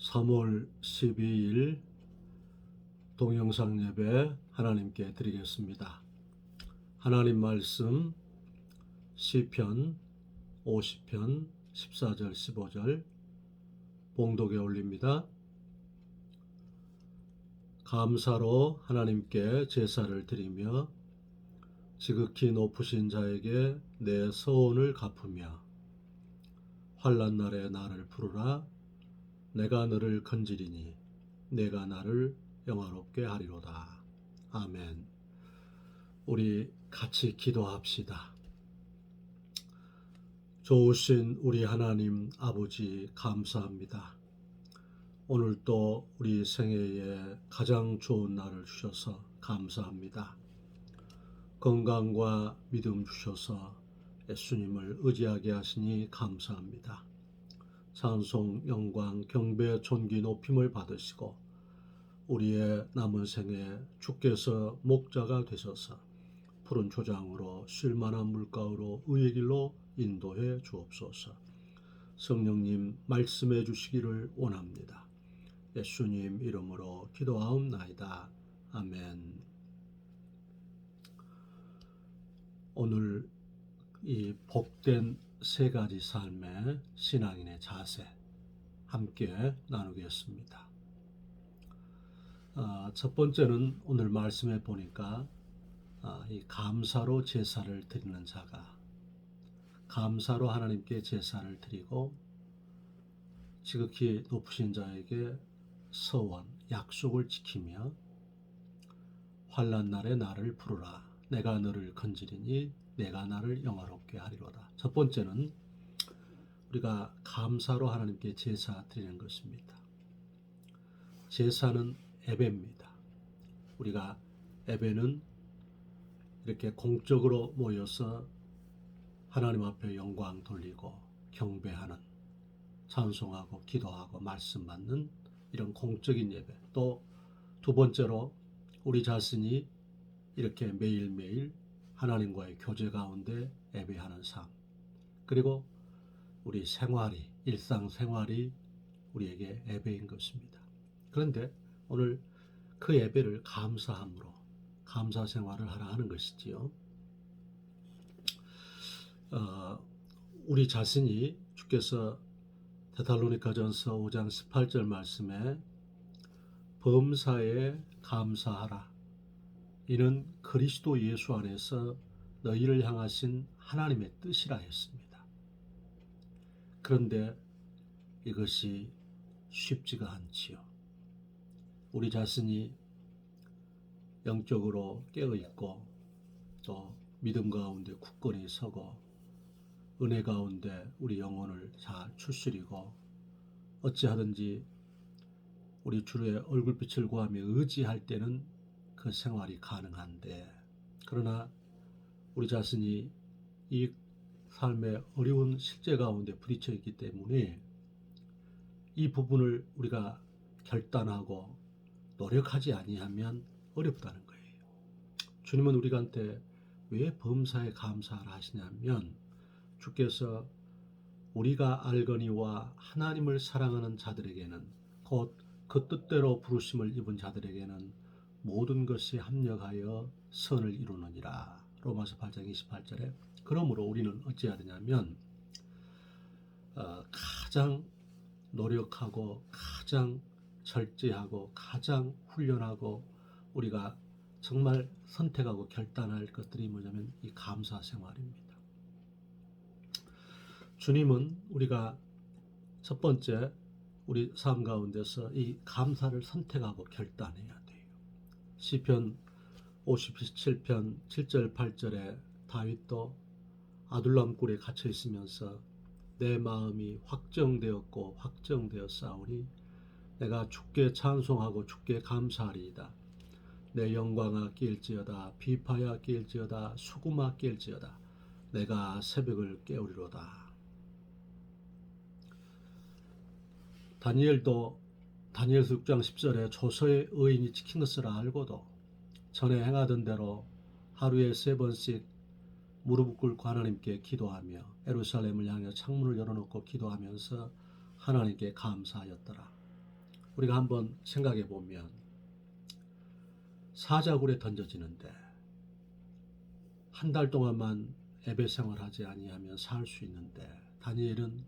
3월 12일 동영상 예배 하나님께 드리겠습니다. 하나님 말씀 시편 50편 14절 15절 봉독에 올립니다. 감사로 하나님께 제사를 드리며 지극히 높으신 자에게 내 서원을 갚으며 환난 날에 나를 부르라. 내가 너를 건지리니 내가 나를 영화롭게 하리로다. 아멘. 우리 같이 기도합시다. 좋으신 우리 하나님 아버지 감사합니다. 오늘도 우리 생애에 가장 좋은 날을 주셔서 감사합니다. 건강과 믿음 주셔서 예수님을 의지하게 하시니 감사합니다. 찬송, 영광, 경배, 존귀, 높임을 받으시고 우리의 남은 생에 주께서 목자가 되셔서 푸른 초장으로 쉴만한 물가로 의의 길로 인도해 주옵소서. 성령님 말씀해 주시기를 원합니다. 예수님 이름으로 기도하옵나이다. 아멘. 오늘 이 복된 세 가지 삶의 신앙인의 자세 함께 나누겠습니다. 첫 번째는 오늘 말씀해 보니까 이 감사로 제사를 드리는 자가 감사로 하나님께 제사를 드리고 지극히 높으신 자에게 서원, 약속을 지키며 환난 날에 나를 부르라. 내가 너를 건지리니 내가 나를 영화롭게 하리로다. 첫 번째는 우리가 감사로 하나님께 제사 드리는 것입니다. 제사는 예배입니다. 우리가 예배는 이렇게 공적으로 모여서 하나님 앞에 영광 돌리고 경배하는, 찬송하고 기도하고 말씀 받는 이런 공적인 예배. 또 두 번째로 우리 자신이 이렇게 매일매일 하나님과의 교제 가운데 예배하는 삶. 그리고 우리 생활이, 일상생활이 우리에게 예배인 것입니다. 그런데 오늘 그 예배를 감사함으로 감사 생활을 하라 하는 것이지요. 우리 자신이 주께서 데살로니가전서 5장 18절 말씀에 범사에 감사하라. 이는 그리스도 예수 안에서 너희를 향하신 하나님의 뜻이라 했습니다. 그런데 이것이 쉽지가 않지요. 우리 자신이 영적으로 깨어있고 또 믿음 가운데 굳건히 서고 은혜 가운데 우리 영혼을 잘 추스리고 어찌하든지 우리 주의 얼굴빛을 구하며 의지할 때는 그 생활이 가능한데, 그러나 우리 자신이 이 삶의 어려운 실제 가운데 부딪혀 있기 때문에 이 부분을 우리가 결단하고 노력하지 아니하면 어렵다는 거예요. 주님은 우리한테 왜 범사에 감사하라 하시냐면 주께서 우리가 알거니와 하나님을 사랑하는 자들에게는 곧 그 뜻대로 부르심을 입은 자들에게는 모든 것이 합력하여 선을 이루느니라. 로마서 8장 28절에 그러므로 우리는 어찌해야 되냐면 가장 노력하고 가장 절제하고 가장 훈련하고 우리가 정말 선택하고 결단할 것들이 뭐냐면 이 감사 생활입니다. 주님은 우리가 첫 번째 우리 삶 가운데서 이 감사를 선택하고 결단해야 돼요. 시편 57편 7절 8절에 다윗도 아둘람 굴에 갇혀 있으면서 내 마음이 확정되었고 확정되었사오니 내가 주께 찬송하고 주께 감사하리이다. 내 영광아 낄지어다 비파야 낄지어다 수금아 낄지어다 내가 새벽을 깨우리로다. 다니엘도 다니엘서 6장 10절에 조서의 의인이 지킨 것을 알고도 전에 행하던 대로 하루에 3번씩 무릎 꿇고 하나님께 기도하며 예루살렘을 향해 창문을 열어놓고 기도하면서 하나님께 감사하였더라. 우리가 한번 생각해 보면 사자굴에 던져지는데 한 달 동안만 예배 생활하지 아니하면 살 수 있는데 다니엘은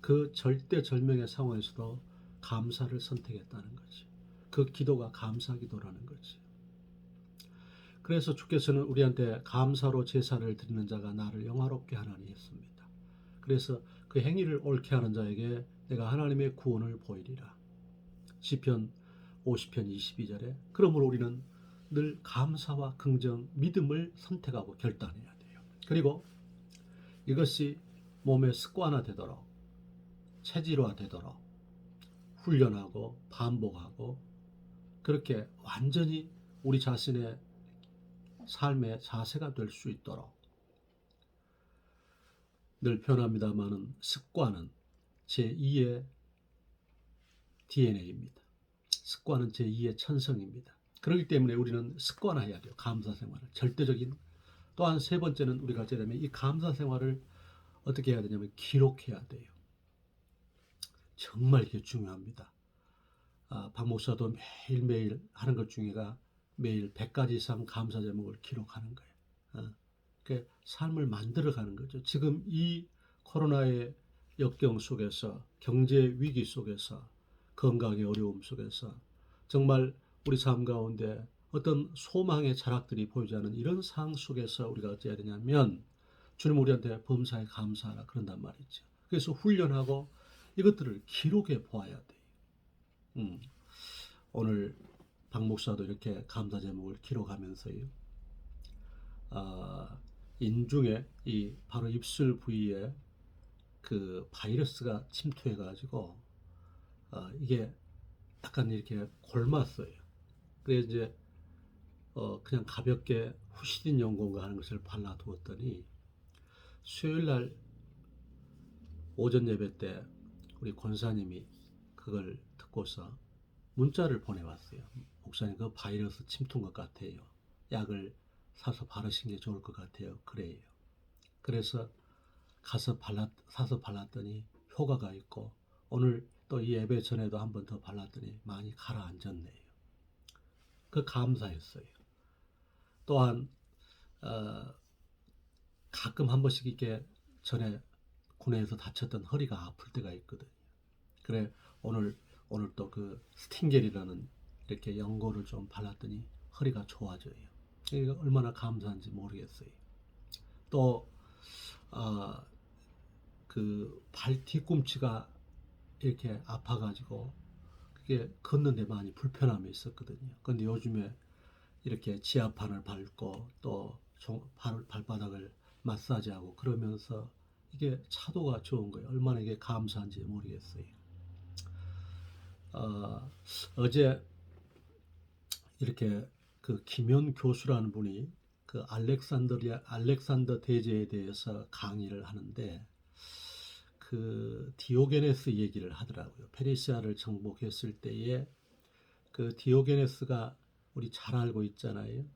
그 절대절명의 상황에서도 감사를 선택했다는 거지. 그 기도가 감사 기도라는 거지. 그래서 주께서는 우리한테 감사로 제사를 드리는 자가 나를 영화롭게 하나니 했습니다. 그래서 그 행위를 옳게 하는 자에게 내가 하나님의 구원을 보이리라. 시편 50편 22절에 그러므로 우리는 늘 감사와 긍정, 믿음을 선택하고 결단해야 돼요. 그리고 이것이 몸의 습관화되도록 체질화되도록 훈련하고 반복하고 그렇게 완전히 우리 자신의 삶의 자세가 될 수 있도록 늘 표현합니다마는 습관은 제2의 DNA입니다. 습관은 제2의 천성입니다. 그렇기 때문에 우리는 습관화해야 돼요. 감사 생활을. 절대적인. 또한 세 번째는 우리가 하려면 이 감사 생활을 어떻게 해야 되냐면 기록해야 돼요. 정말 이게 중요합니다. 박 목사도 매일매일 하는 것 중에가 매일 100가지 이상 감사 제목을 기록하는 거예요. 그 삶을 만들어가는 거죠. 지금 이 코로나의 역경 속에서 경제 위기 속에서 건강의 어려움 속에서 정말 우리 삶 가운데 어떤 소망의 자락들이 보이지 않는 이런 상황 속에서 우리가 어찌해야 되냐면 주님 우리한테 범사에 감사하라 그런단 말이죠. 그래서 훈련하고 이것들을 기록해 보아야 돼요. 오늘 박 목사도 이렇게 감사 제목을 기록하면서요. 인중에 이 바로 입술 부위에 그 바이러스가 침투해가지고 이게 약간 이렇게 골맞어요. 그래서 이제 그냥 가볍게 후시딘 연고인가 하는 것을 발라두었더니 수요일 날 오전 예배 때 우리 권사님이 그걸 듣고서 문자를 보내왔어요. 목사님 그 바이러스 침투인 것 같아요. 약을 사서 바르신 게 좋을 것 같아요. 그래요. 그래서 사서 발랐더니 효과가 있고 오늘 또 이 예배 전에도 한 번 더 발랐더니 많이 가라앉았네요. 그 감사했어요. 또한 가끔 한 번씩 이렇게 전에 군에서 다쳤던 허리가 아플 때가 있거든요. 그래 오늘 또 그 스팅겔이라는 이렇게 연고를 좀 발랐더니 허리가 좋아져요. 이게 얼마나 감사한지 모르겠어요. 또 그 발 뒤꿈치가 이렇게 아파가지고 그게 걷는데 많이 불편함이 있었거든요. 근데 요즘에 이렇게 지압판을 밟고 또 발바닥을 마사지하고 그러면서 이게 차도가 좋은 거예요. 얼마나 이게 감사한지 모르겠어요. 어제 이렇게 그 김현 교수라는 분이 그 알렉산더 대제에 대해서 강의를 하는데 그 디오게네스 얘기를 하더라고요. 페르시아를 정복했을 때에 그 디오게네스가 우리 잘 알고 있잖아요.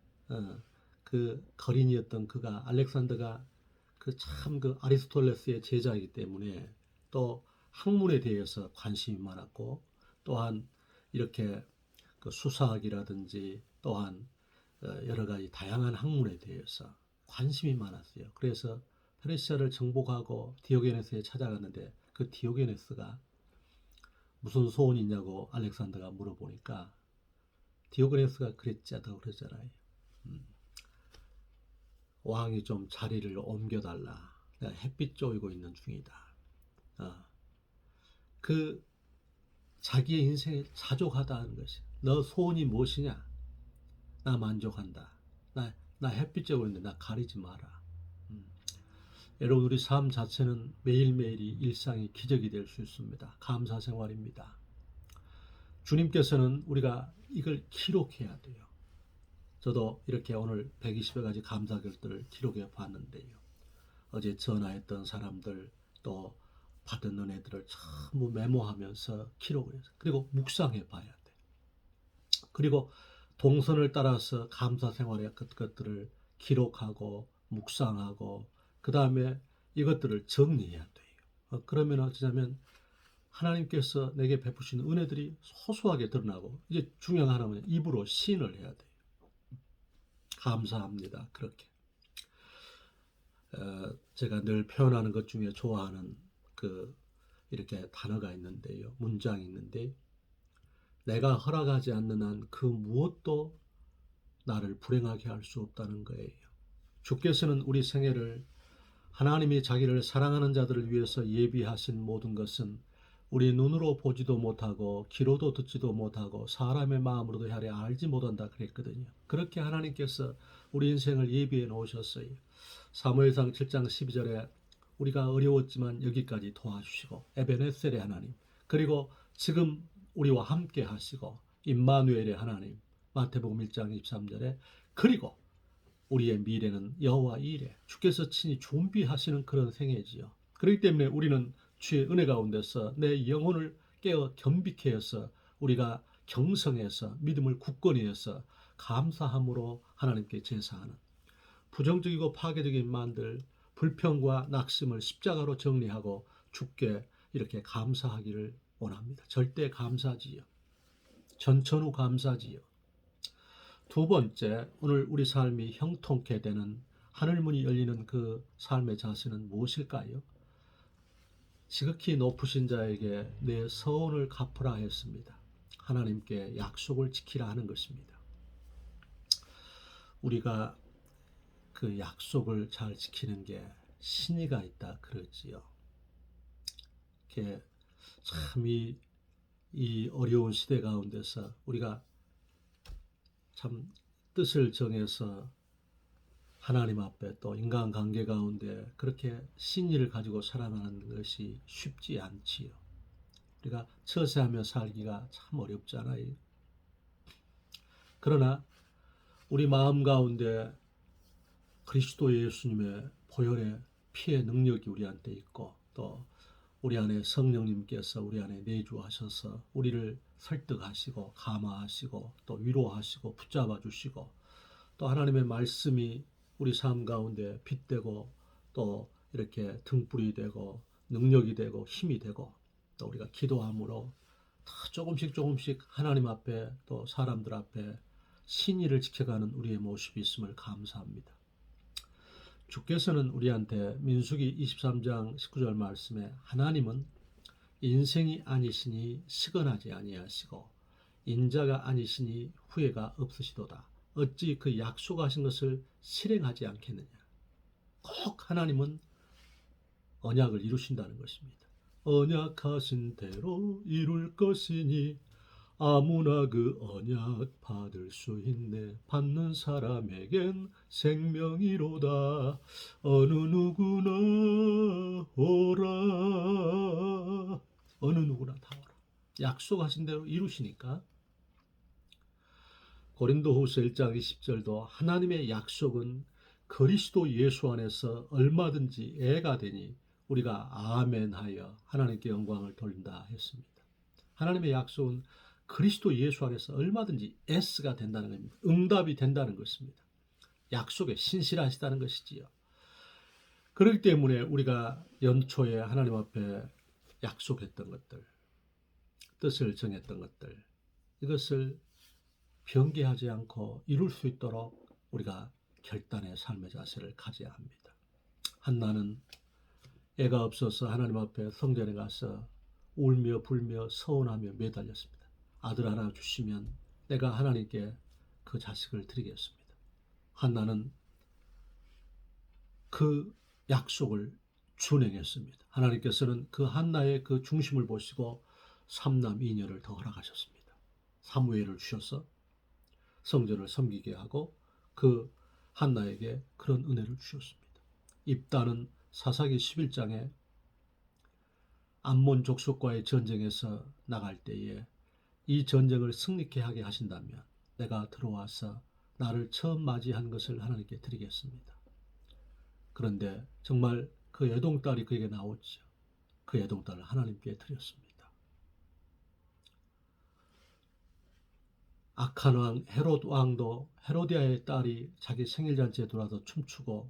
그 거린이었던 그가 알렉산더가 그 참 그 아리스토텔레스의 제자이기 때문에 또 학문에 대해서 관심이 많았고 또한 이렇게 그 수사학이라든지 또한 여러 가지 다양한 학문에 대해서 관심이 많았어요. 그래서 페르시아를 정복하고 디오게네스에 찾아갔는데 그 디오게네스가 무슨 소원이 있냐고 알렉산더가 물어보니까 디오게네스가 그랬지 않다고 그러잖아요. 왕이 좀 자리를 옮겨달라. 내가 햇빛 쬐고 있는 중이다. 그 자기의 인생에 자족하다는 것이. 너 소원이 무엇이냐? 나 만족한다. 나 햇빛 쬐고 있는데 나 가리지 마라. 여러분 우리 삶 자체는 매일매일이 일상의 기적이 될 수 있습니다. 감사 생활입니다. 주님께서는 우리가 이걸 기록해야 돼요. 저도 이렇게 오늘 120여 가지 감사 글들을 기록해 봤는데요. 어제 전화했던 사람들 또 받은 은혜들을 전부 메모하면서 기록을 해서 그리고 묵상해 봐야 돼. 그리고 동선을 따라서 감사 생활의 것들을 기록하고 묵상하고 그 다음에 이것들을 정리해야 돼요. 그러면 어쩌냐면 하나님께서 내게 베푸신 은혜들이 소소하게 드러나고 이제 중요한 하나는 입으로 시인을 해야 돼요. 감사합니다. 그렇게. 제가 늘 표현하는 것 중에 좋아하는 이렇게 단어가 있는데요. 문장이 있는데 내가 허락하지 않는 한 그 무엇도 나를 불행하게 할 수 없다는 거예요. 주께서는 우리 생애를 하나님이 자기를 사랑하는 자들을 위해서 예비하신 모든 것은 우리 눈으로 보지도 못하고 귀로도 듣지도 못하고 사람의 마음으로도 헤아려 알지 못한다 그랬거든요. 그렇게 하나님께서 우리 인생을 예비해 놓으셨어요. 사무엘상 7장 12절에 우리가 어려웠지만 여기까지 도와주시고 에베네셀의 하나님, 그리고 지금 우리와 함께 하시고 임마누엘의 하나님, 마태복음 1장 23절에 그리고 우리의 미래는 여호와 이레, 주께서 친히 준비하시는 그런 생애지요. 그렇기 때문에 우리는 주의 은혜 가운데서 내 영혼을 깨어 겸비케 해서 우리가 경성해서 믿음을 굳건히 해서 감사함으로 하나님께 제사하는, 부정적이고 파괴적인 만들 불평과 낙심을 십자가로 정리하고 주께 이렇게 감사하기를 원합니다. 절대 감사지요. 전천후 감사지요. 두 번째, 오늘 우리 삶이 형통케 되는 하늘문이 열리는 그 삶의 자세는 무엇일까요? 지극히 높으신 자에게 내 서원을 갚으라 했습니다. 하나님께 약속을 지키라 하는 것입니다. 우리가 그 약속을 잘 지키는 게 신의가 있다 그러지요. 이렇게 참 이 어려운 시대 가운데서 우리가 참 뜻을 정해서 하나님 앞에 또 인간관계 가운데 그렇게 신의를 가지고 살아가는 것이 쉽지 않지요. 우리가 처세하며 살기가 참 어렵잖아요. 그러나 우리 마음 가운데 그리스도 예수님의 보혈의 피의 능력이 우리한테 있고 또 우리 안에 성령님께서 우리 안에 내주하셔서 우리를 설득하시고 감화하시고 또 위로하시고 붙잡아 주시고 또 하나님의 말씀이 우리 삶 가운데 빛되고 또 이렇게 등불이 되고 능력이 되고 힘이 되고 또 우리가 기도함으로 다 조금씩 하나님 앞에 또 사람들 앞에 신의를 지켜가는 우리의 모습이 있음을 감사합니다. 주께서는 우리한테 민수기 23장 19절 말씀에 하나님은 인생이 아니시니 시건하지 아니하시고 인자가 아니시니 후회가 없으시도다. 어찌 그 약속하신 것을 실행하지 않겠느냐. 꼭 하나님은 언약을 이루신다는 것입니다. 언약하신 대로 이룰 것이니 아무나 그 언약 받을 수 있네. 받는 사람에겐 생명이로다. 어느 누구나 오라. 어느 누구나 다 오라. 약속하신 대로 이루시니까. 고린도후서 1장 20절도 하나님의 약속은 그리스도 예수 안에서 얼마든지 애가 되니 우리가 아멘하여 하나님께 영광을 돌린다 했습니다. 하나님의 약속은 그리스도 예수 안에서 얼마든지 S가 된다는 겁니다. 응답이 된다는 것입니다. 약속에 신실하시다는 것이지요. 그렇기 때문에 우리가 연초에 하나님 앞에 약속했던 것들, 뜻을 정했던 것들, 이것을 변개하지 않고 이룰 수 있도록 우리가 결단의 삶의 자세를 가져야 합니다. 한나는 애가 없어서 하나님 앞에 성전에 가서 울며 불며 서원하며 매달렸습니다. 아들 하나 주시면 내가 하나님께 그 자식을 드리겠습니다. 한나는 그 약속을 준행했습니다. 하나님께서는 그 한나의 그 중심을 보시고 3남 2녀를 더 허락하셨습니다. 사무엘을 주셔서 성전을 섬기게 하고 그 한나에게 그런 은혜를 주셨습니다. 입다는 사사기 11장에 암몬 족속과의 전쟁에서 나갈 때에 이 전쟁을 승리케 하게 하신다면 내가 들어와서 나를 처음 맞이한 것을 하나님께 드리겠습니다. 그런데 정말 그 애동딸이 그에게 나왔죠. 그 애동딸을 하나님께 드렸습니다. 악한 왕 헤롯 왕도 헤로디아의 딸이 자기 생일잔치에 돌아서 춤추고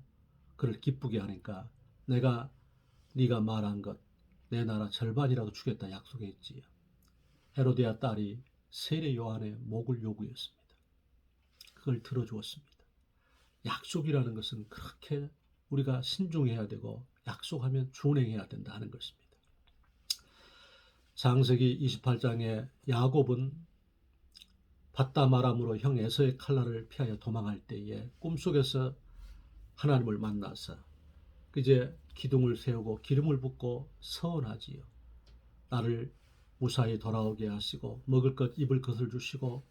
그를 기쁘게 하니까 내가 네가 말한 것 내 나라 절반이라도 주겠다 약속했지요. 헤로디아 딸이 세례 요한의 목을 요구했습니다. 그걸 들어주었습니다. 약속이라는 것은 그렇게 우리가 신중해야 되고 약속하면 준행해야 된다 하는 것입니다. 창세기 28장에 야곱은 밧다마람으로 형 에서의 칼날을 피하여 도망할 때에 꿈속에서 하나님을 만나서 이제 기둥을 세우고 기름을 붓고 서원하지요. 나를 무사히 돌아오게 하시고 먹을 것 입을 것을 주시고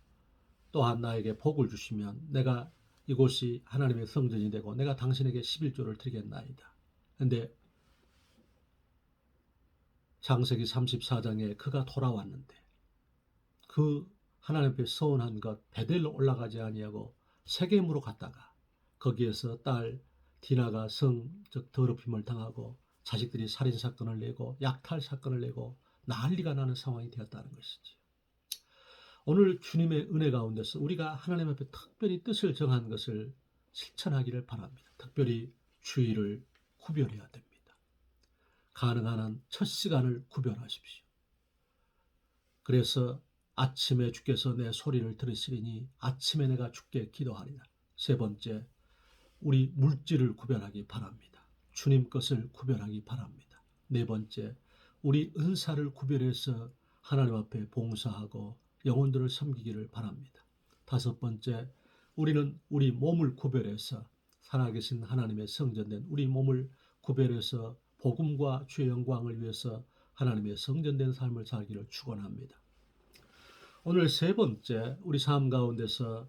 또한 나에게 복을 주시면 내가 이곳이 하나님의 성전이 되고 내가 당신에게 11조를 드리겠나이다. 그런데 창세기 34장에 그가 돌아왔는데 그 하나님 앞에 서원한 것 베델로 올라가지 아니하고 세겜으로 갔다가 거기에서 딸 디나가 성적 더럽힘을 당하고 자식들이 살인사건을 내고 약탈사건을 내고 난리가 나는 상황이 되었다는 것이지. 오늘 주님의 은혜 가운데서 우리가 하나님 앞에 특별히 뜻을 정한 것을 실천하기를 바랍니다. 특별히 주일을 구별해야 됩니다. 가능한 한 첫 시간을 구별하십시오. 그래서 아침에 주께서 내 소리를 들으시리니 아침에 내가 주께 기도하리라. 세 번째, 우리 물질을 구별하기 바랍니다. 주님 것을 구별하기 바랍니다. 네 번째, 우리 은사를 구별해서 하나님 앞에 봉사하고 영혼들을 섬기기를 바랍니다. 다섯 번째, 우리는 우리 몸을 구별해서 살아계신 하나님의 성전된 우리 몸을 구별해서 복음과 주의 영광을 위해서 하나님의 성전된 삶을 살기를 축원합니다. 오늘 세 번째, 우리 삶 가운데서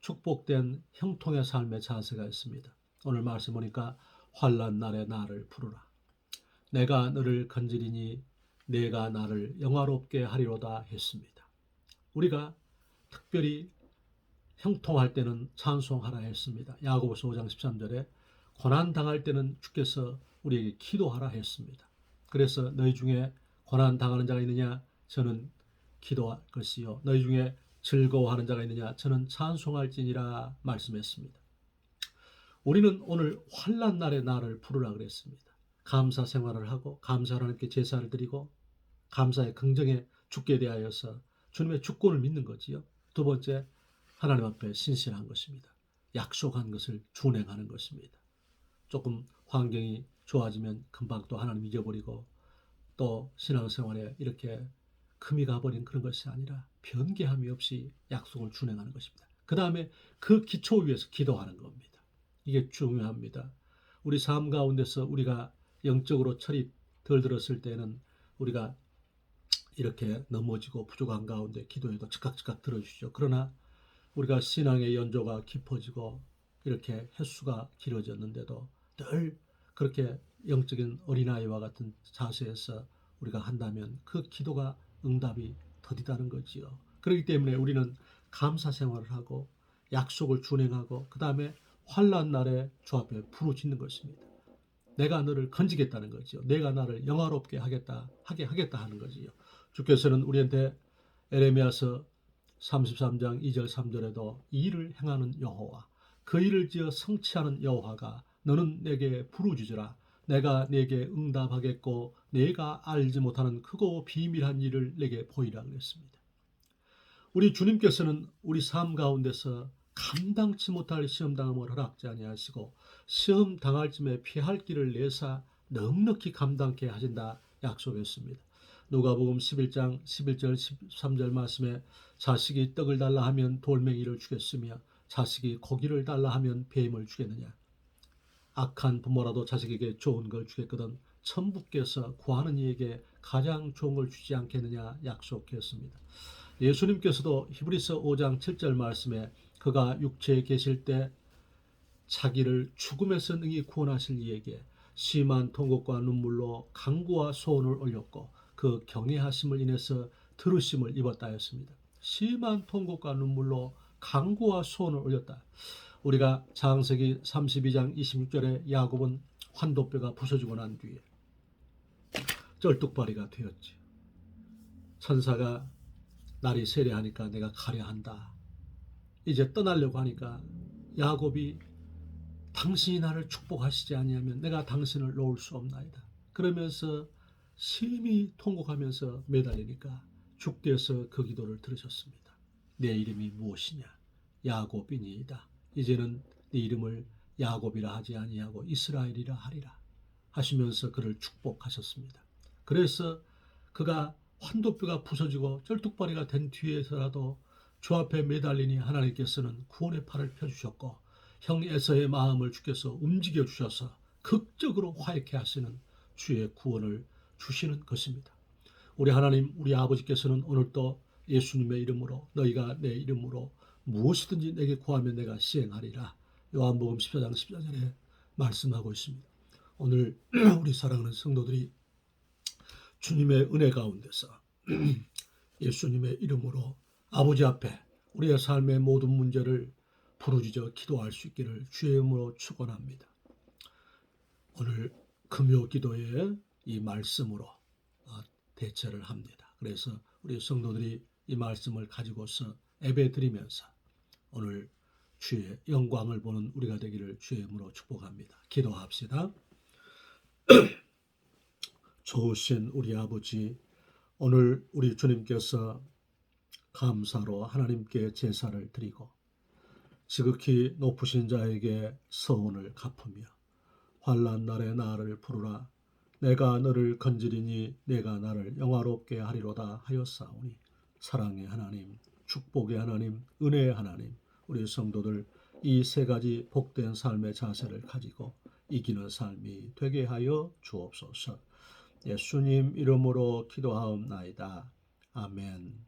축복된 형통의 삶의 자세가 있습니다. 오늘 말씀 보니까 환난 날에 나를 부르라. 내가 너를 건지리니 내가 나를 영화롭게 하리로다 했습니다. 우리가 특별히 형통할 때는 찬송하라 했습니다. 야고보서 5장 13절에 고난 당할 때는 주께서 우리에게 기도하라 했습니다. 그래서 너희 중에 고난 당하는 자가 있느냐? 저는 기도할 것이요. 너희 중에 즐거워하는 자가 있느냐? 저는 찬송할지니라 말씀했습니다. 우리는 오늘 환난 날에 나를 부르라 그랬습니다. 감사 생활을 하고 감사 하나님께 제사를 드리고 감사의 긍정에 죽게 대하여서 주님의 주권을 믿는 거지요. 두 번째, 하나님 앞에 신실한 것입니다. 약속한 것을 준행하는 것입니다. 조금 환경이 좋아지면 금방 또 하나님 잊어버리고 또 신앙생활에 이렇게 금이 가버린 그런 것이 아니라 변개함이 없이 약속을 준행하는 것입니다. 그 다음에 그 기초 위에서 기도하는 겁니다. 이게 중요합니다. 우리 삶 가운데서 우리가 영적으로 철이 덜 들었을 때는 우리가 이렇게 넘어지고 부족한 가운데 기도해도 즉각 들어주시죠. 그러나 우리가 신앙의 연조가 깊어지고 이렇게 횟수가 길어졌는데도 늘 그렇게 영적인 어린아이와 같은 자세에서 우리가 한다면 그 기도가 응답이 더디다는 거지요. 그렇기 때문에 우리는 감사 생활을 하고 약속을 준행하고 그 다음에 환난 날에 주 앞에 부르짖는 것입니다. 내가 너를 건지겠다는 거지요. 내가 나를 영화롭게 하겠다 하는 거지요. 주께서는 우리한테 에레미야서 33장 2절 3절에도 이 일을 행하는 여호와 그 일을 지어 성취하는 여호와가 너는 내게 부르짖으라 내가 내게 응답하겠고 내가 알지 못하는 크고 비밀한 일을 내게 보이라 그랬습니다. 우리 주님께서는 우리 삶 가운데서 감당치 못할 시험당함을 허락지 아니하시고 시험 당할 쯤에 피할 길을 내사 넉넉히 감당케 하신다 약속했습니다. 누가복음 11장 11절 13절 말씀에 자식이 떡을 달라 하면 돌멩이를 주겠으며 자식이 고기를 달라 하면 뱀을 주겠느냐. 악한 부모라도 자식에게 좋은 걸 주겠거든 천부께서 구하는 이에게 가장 좋은 걸 주지 않겠느냐 약속했습니다. 예수님께서도 히브리서 5장 7절 말씀에 그가 육체에 계실 때 자기를 죽음에서 능히 구원하실 이에게 심한 통곡과 눈물로 간구와 소원을 올렸고 그 경외하심을 인해서 들으심을 입었다 했습니다. 심한 통곡과 눈물로 간구와 소원을 올렸다. 우리가 창세기 32장 26절에 야곱은 환도뼈가 부서지고 난 뒤에 쩔뚝발이가 되었지. 천사가 날이 세례하니까 내가 가려 한다. 이제 떠나려고 하니까 야곱이 당신이 나를 축복하시지 아니하면 내가 당신을 놓을 수 없나이다. 그러면서 심히 통곡하면서 매달리니까 주께서 그 기도를 들으셨습니다. 내 이름이 무엇이냐? 야곱이니이다. 이제는 네 이름을 야곱이라 하지 아니하고 이스라엘이라 하리라 하시면서 그를 축복하셨습니다. 그래서 그가 환도뼈가 부서지고 쩔뚝발이가 된 뒤에서라도 주 앞에 매달리니 하나님께서는 구원의 팔을 펴주셨고 형 에서의 마음을 주께서 움직여 주셔서 극적으로 화해케 하시는 주의 구원을 주시는 것입니다. 우리 하나님, 우리 아버지께서는 오늘도 예수님의 이름으로 너희가 내 이름으로 무엇이든지 내게 구하면 내가 시행하리라. 요한복음 14장 14절에 말씀하고 있습니다. 오늘 우리 사랑하는 성도들이 주님의 은혜 가운데서 예수님의 이름으로 아버지 앞에 우리의 삶의 모든 문제를 부르짖어 기도할 수 있기를 주의 이름으로 축원합니다. 오늘 금요 기도에 이 말씀으로 대체를 합니다. 그래서 우리 성도들이 이 말씀을 가지고서 예배 드리면서 오늘 주의 영광을 보는 우리가 되기를 주의 이름으로 축복합니다. 기도합시다. 좋으신 우리 아버지, 오늘 우리 주님께서 감사로 하나님께 제사를 드리고 지극히 높으신 자에게 서원을 갚으며 환난 날에 나를 부르라 내가 너를 건지리니 내가 나를 영화롭게 하리로다 하였사오니 사랑의 하나님, 축복의 하나님, 은혜의 하나님, 우리 성도들 이 세 가지 복된 삶의 자세를 가지고 이기는 삶이 되게 하여 주옵소서. 예수님 이름으로 기도하옵나이다. 아멘.